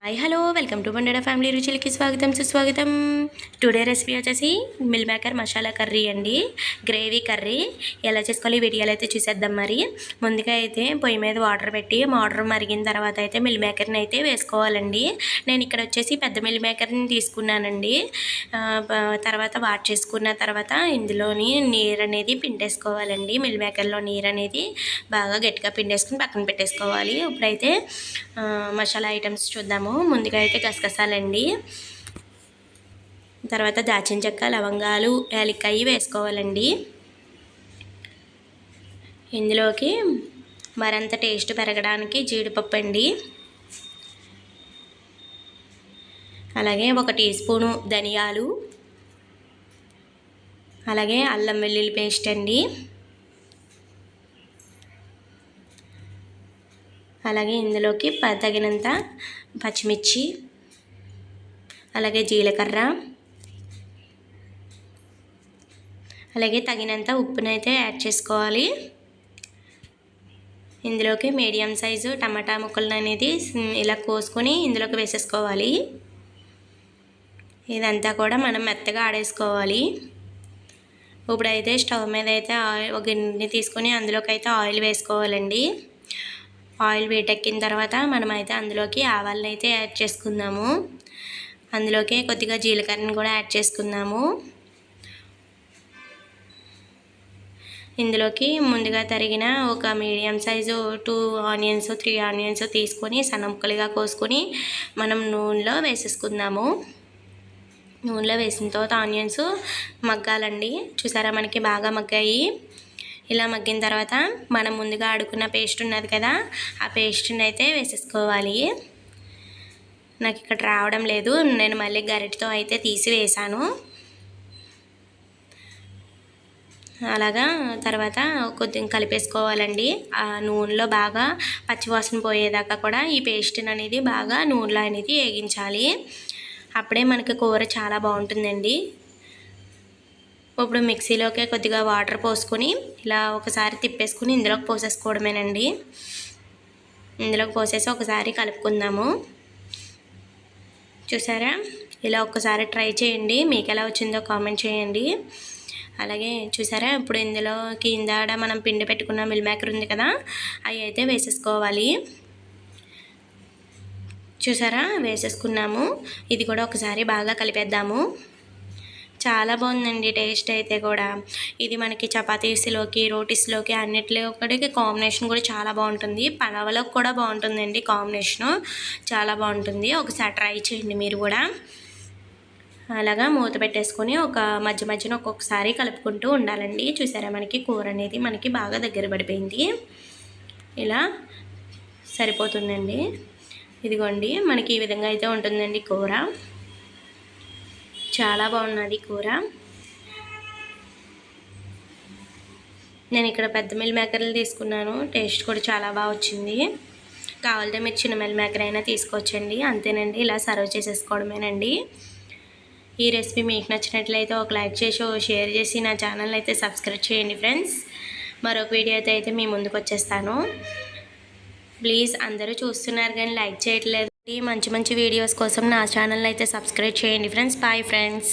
Hi hello welcome to బండెడ family రుచులకి స్వాగతం సుస్వాగతం. టుడే రెసిపీ వచ్చేసి మిల్ మేకర్ మసాలా కర్రీ అండి, గ్రేవీ కర్రీ. ఎలా చేసుకోవాలి వీడియోలో అయితే చూసేద్దాం. మరి ముందుగా అయితే పొయ్యి మీద వాటర్ పెట్టి వాటర్ మరిగిన తర్వాత అయితే మిల్ మేకర్ని అయితే వేసుకోవాలండి. నేను ఇక్కడ వచ్చేసి పెద్ద మిల్ మేకర్ని తీసుకున్నానండి. తర్వాత వాట్ చేసుకున్న తర్వాత ఇందులోని నీరు అనేది పిండేసుకోవాలండి. మిల్ మేకర్లో నీరు అనేది బాగా గట్టిగా పిండేసుకుని పక్కన పెట్టేసుకోవాలి. ఇప్పుడైతే మసాలా ఐటమ్స్ చూద్దాము. ముందుగా అయితే గసగసాలండి, తర్వాత దాచిన చెక్క, లవంగాలు, యాలక్కాయ వేసుకోవాలండి. ఇందులోకి మరింత టేస్ట్ పెరగడానికి జీడిపప్పు అండి, అలాగే 1 టీ స్పూను ధనియాలు, అలాగే అల్లం వెల్లుల్లి పేస్ట్ అండి, అలాగే ఇందులోకి తగినంత పచ్చిమిర్చి, అలాగే జీలకర్ర, అలాగే తగినంత ఉప్పునైతే యాడ్ చేసుకోవాలి. ఇందులోకి మీడియం సైజు టమాటా ముక్కలను అనేది ఇలా కోసుకొని ఇందులోకి వేసేసుకోవాలి. ఇదంతా కూడా మనం మెత్తగా ఆడేసుకోవాలి. ఇప్పుడైతే స్టవ్ మీద అయితే ఒక గిన్నె తీసుకొని అందులోకి అయితే ఆయిల్ వేసుకోవాలండి. ఆయిల్ వేడెక్కిన తర్వాత మనమైతే అందులోకి ఆవాలను అయితే యాడ్ చేసుకుందాము. అందులోకి కొద్దిగా జీలకర్రని కూడా యాడ్ చేసుకుందాము. ఇందులోకి ముందుగా తరిగిన ఒక మీడియం సైజు 2 ఆనియన్స్ 3 ఆనియన్స్ తీసుకొని సన్న ముక్కలుగా కోసుకొని మనం నూనెలో వేసేసుకుందాము. నూనెలో వేసిన తర్వాత ఆనియన్స్ మగ్గాలండి. చూసారా, మనకి బాగా మగ్గాయి. ఇలా మగ్గిన తర్వాత మనం ముందుగా ఆడుకున్న పేస్ట్ ఉన్నది కదా, ఆ పేస్ట్ని అయితే వేసేసుకోవాలి. నాకు ఇక్కడ రావడం లేదు, నేను మళ్ళీ గరిటతో అయితే తీసి వేసాను. అలాగా తర్వాత కొద్దిగా కలిపేసుకోవాలండి. ఆ నూనెలో బాగా పచ్చివాసన పోయేదాకా కూడా ఈ పేస్ట్ని అనేది బాగా నూనెలో అనేది వేగించాలి. అప్పుడే మనకి కూర చాలా బాగుంటుందండి. ఇప్పుడు మిక్సీలోకి కొద్దిగా వాటర్ పోసుకొని ఇలా ఒకసారి తిప్పేసుకుని ఇందులోకి పోసేసుకోవడమేనండి. ఇందులోకి పోసేసి ఒకసారి కలుపుకుందాము. చూసారా, ఇలా ఒక్కసారి ట్రై చేయండి, మీకు ఎలా వచ్చిందో కామెంట్ చేయండి. అలాగే చూసారా, ఇప్పుడు ఇందులోకి ఇందాడ మనం పిండి పెట్టుకున్న మిల్ మేకర్ ఉంది కదా, అవి అయితే వేసేసుకోవాలి. చూసారా, వేసేసుకున్నాము. ఇది కూడా ఒకసారి బాగా కలిపేద్దాము. చాలా బాగుందండి టేస్ట్ అయితే కూడా. ఇది మనకి చపాతీస్లోకి, రోటీస్లోకి అన్నిటిలోకి కాంబినేషన్ కూడా చాలా బాగుంటుంది. పలావులోకి కూడా బాగుంటుందండి కాంబినేషను, చాలా బాగుంటుంది. ఒకసారి ట్రై చేయండి మీరు కూడా. అలాగా మూత పెట్టేసుకొని ఒక మధ్యన ఒక్కొక్కసారి కలుపుకుంటూ ఉండాలండి. చూసారా, మనకి కూర అనేది మనకి బాగా దగ్గర పడిపోయింది. ఇలా సరిపోతుందండి. ఇదిగోండి, మనకి ఈ విధంగా అయితే ఉంటుందండి కూర. చాలా బాగున్నది కూర. నేను ఇక్కడ పెద్ద మిల్ మేకర్లు తీసుకున్నాను, టేస్ట్ కూడా చాలా బాగా వచ్చింది. కావాలంటే మీరు చిన్న మిల్ మేకర్ అయినా తీసుకోవచ్చండి. అంతేనండి, ఇలా సర్వ్ చేసేసుకోవడమేనండి. ఈ రెసిపీ మీకు నచ్చినట్లయితే ఒక లైక్ చేసి షేర్ చేసి నా ఛానల్ అయితే సబ్స్క్రైబ్ చేయండి ఫ్రెండ్స్. మరొక వీడియో అయితే మీ ముందుకు వచ్చేస్తాను. ప్లీజ్ అందరూ చూస్తున్నారు కానీ లైక్ చేయట్లేదు. మంచి వీడియోస్ కోసం నా ఛానల్ అయితే సబ్స్క్రైబ్ చేయండి ఫ్రెండ్స్. Bye friends.